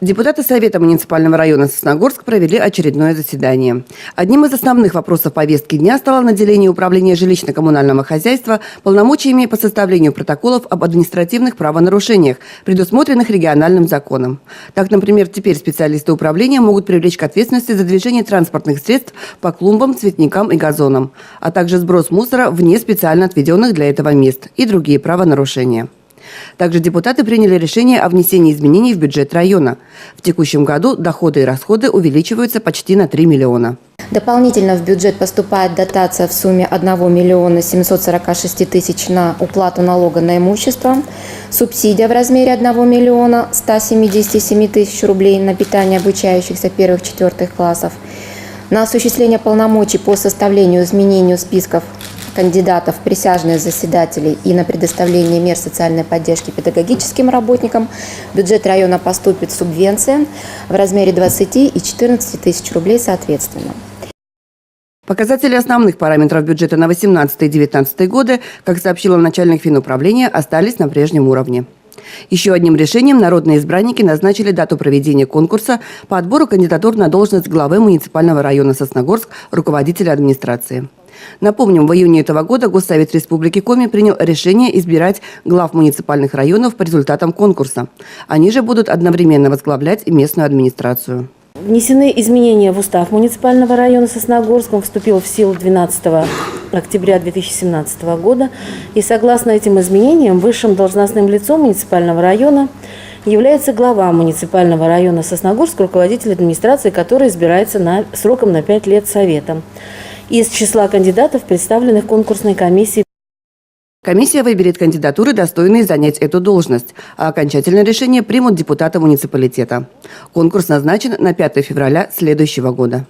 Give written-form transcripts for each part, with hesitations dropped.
Депутаты Совета муниципального района Сосногорск провели очередное заседание. Одним из основных вопросов повестки дня стало наделение управления жилищно-коммунального хозяйства полномочиями по составлению протоколов об административных правонарушениях, предусмотренных региональным законом. Так, например, теперь специалисты управления могут привлечь к ответственности за движение транспортных средств по клумбам, цветникам и газонам, а также сброс мусора вне специально отведенных для этого мест и другие правонарушения. Также депутаты приняли решение о внесении изменений в бюджет района. В текущем году доходы и расходы увеличиваются почти на 3 миллиона. Дополнительно в бюджет поступает дотация в сумме 1 миллиона 746 тысяч на уплату налога на имущество, субсидия в размере 1 миллиона 177 тысяч рублей на питание обучающихся 1-4 классов, на осуществление полномочий по составлению и изменению списков кандидатов в присяжные заседатели и на предоставление мер социальной поддержки педагогическим работникам в бюджет района поступит субвенция в размере 20 и 14 тысяч рублей соответственно. Показатели основных параметров бюджета на 2018 и 2019 годы, как сообщила начальник финуправления, остались на прежнем уровне. Еще одним решением народные избранники назначили дату проведения конкурса по отбору кандидатур на должность главы муниципального района Сосногорск, руководителя администрации. Напомним, в июне этого года Госсовет Республики Коми принял решение избирать глав муниципальных районов по результатам конкурса. Они же будут одновременно возглавлять и местную администрацию. Внесены изменения в устав муниципального района Сосногорск. Он вступил в силу 12 октября 2017 года. И согласно этим изменениям, высшим должностным лицом муниципального района является глава муниципального района Сосногорск, руководитель администрации, который избирается сроком на 5 лет советом из числа кандидатов, представленных конкурсной комиссией. Комиссия выберет кандидатуры, достойные занять эту должность, а окончательное решение примут депутаты муниципалитета. Конкурс назначен на 5 февраля следующего года.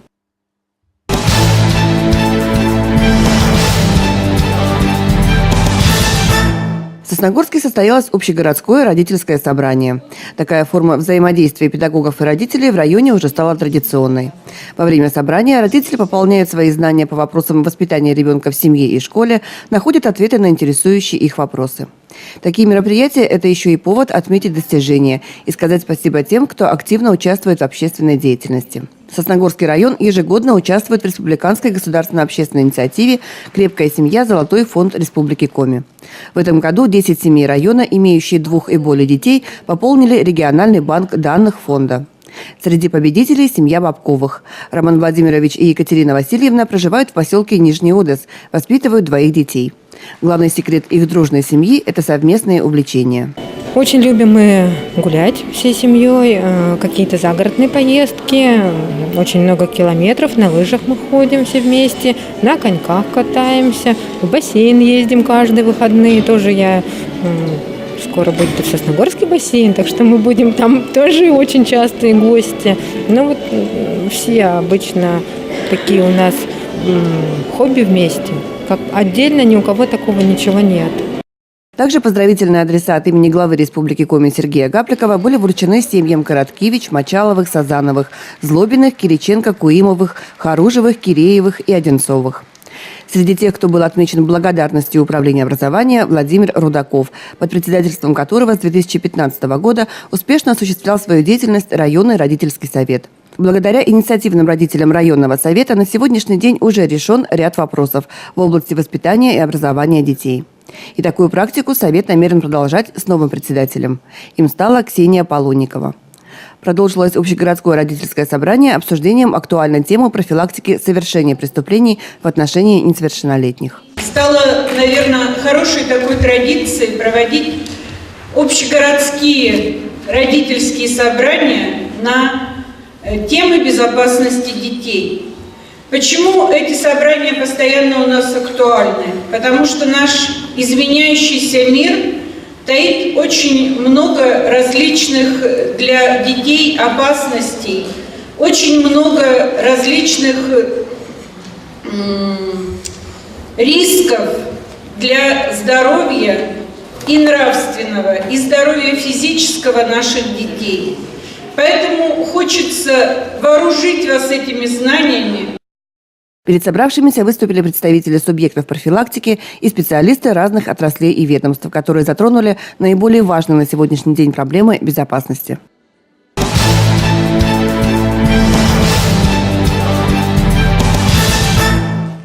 В Сосногорске состоялось общегородское родительское собрание. Такая форма взаимодействия педагогов и родителей в районе уже стала традиционной. Во время собрания родители пополняют свои знания по вопросам воспитания ребенка в семье и школе, находят ответы на интересующие их вопросы. Такие мероприятия – это еще и повод отметить достижения и сказать спасибо тем, кто активно участвует в общественной деятельности. Сосногорский район ежегодно участвует в республиканской государственной общественной инициативе «Крепкая семья. Золотой фонд Республики Коми». В этом году 10 семей района, имеющие 2 и более детей, пополнили региональный банк данных фонда. Среди победителей – семья Бабковых. Роман Владимирович и Екатерина Васильевна проживают в поселке Нижний Одес, воспитывают 2 детей. Главный секрет их дружной семьи – это совместные увлечения. Очень любим мы гулять всей семьей, какие-то загородные поездки, очень много километров, на лыжах мы ходим все вместе, на коньках катаемся, в бассейн ездим каждые выходные, тоже скоро будет в Сосногорский бассейн, так что мы будем там тоже очень частые гости. Ну вот все обычно такие у нас хобби вместе, как отдельно ни у кого такого ничего нет. Также поздравительные адреса от имени главы Республики Коми Сергея Гапликова были вручены семьям Короткевич, Мочаловых, Сазановых, Злобиных, Кириченко, Куимовых, Харужевых, Киреевых и Одинцовых. Среди тех, кто был отмечен благодарностью Управления образования, Владимир Рудаков, под председательством которого с 2015 года успешно осуществлял свою деятельность районный родительский совет. Благодаря инициативным родителям районного совета на сегодняшний день уже решен ряд вопросов в области воспитания и образования детей. И такую практику совет намерен продолжать с новым председателем. Им стала Ксения Полонникова. Продолжилось общегородское родительское собрание обсуждением актуальной темы профилактики совершения преступлений в отношении несовершеннолетних. Стало, наверное, хорошей такой традицией проводить общегородские родительские собрания на темы безопасности детей. Почему эти собрания постоянно у нас актуальны? Потому что наш изменяющийся мир таит очень много различных для детей опасностей, очень много различных рисков для здоровья и нравственного, и здоровья физического наших детей. Поэтому хочется вооружить вас этими знаниями. Перед собравшимися выступили представители субъектов профилактики и специалисты разных отраслей и ведомств, которые затронули наиболее важные на сегодняшний день проблемы безопасности.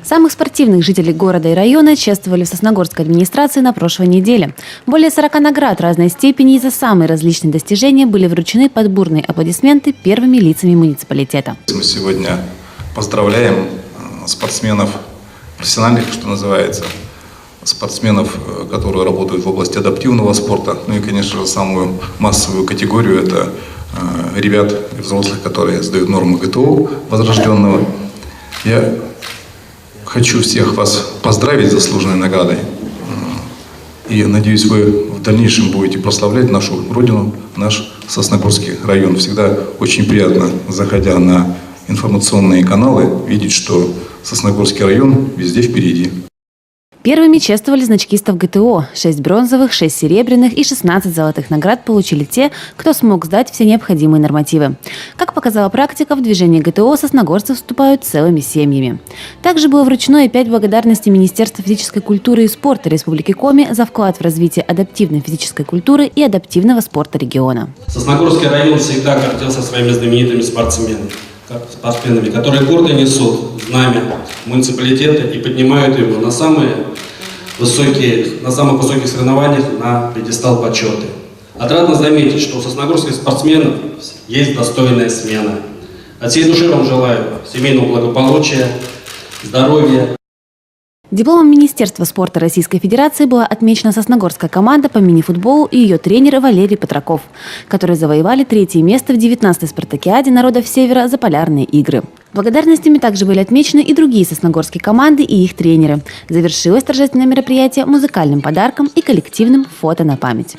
Самых спортивных жителей города и района чествовали в Сосногорской администрации на прошлой неделе. Более 40 наград разной степени и за самые различные достижения были вручены под бурные аплодисменты первыми лицами муниципалитета. Мы сегодня поздравляем спортсменов профессиональных, что называется, спортсменов, которые работают в области адаптивного спорта. Ну и, конечно же, самую массовую категорию – это ребят и взрослых, которые сдают нормы ГТО возрожденного. Я хочу всех вас поздравить с заслуженной наградой. И надеюсь, вы в дальнейшем будете прославлять нашу родину, наш Сосногорский район. Всегда очень приятно, заходя на информационные каналы, видеть, что Сосногорский район везде впереди. Первыми чествовали значкистов ГТО. 6 бронзовых, 6 серебряных и 16 золотых наград получили те, кто смог сдать все необходимые нормативы. Как показала практика, в движение ГТО сосногорцы вступают целыми семьями. Также было вручено и 5 благодарностей Министерства физической культуры и спорта Республики Коми за вклад в развитие адаптивной физической культуры и адаптивного спорта региона. Сосногорский район всегда гордился своими знаменитыми спортсменами, которые гордо несут знамя муниципалитета и поднимают его на самых высоких соревнованиях на пьедестал почета. Отрадно заметить, что у сосногорских спортсменов есть достойная смена. От всей души вам желаю семейного благополучия, здоровья. Дипломом Министерства спорта Российской Федерации была отмечена сосногорская команда по мини-футболу и ее тренер Валерий Петраков, которые завоевали 3-е место в 19-й спартакиаде народов Севера за полярные игры. Благодарностями также были отмечены и другие сосногорские команды и их тренеры. Завершилось торжественное мероприятие музыкальным подарком и коллективным фото на память.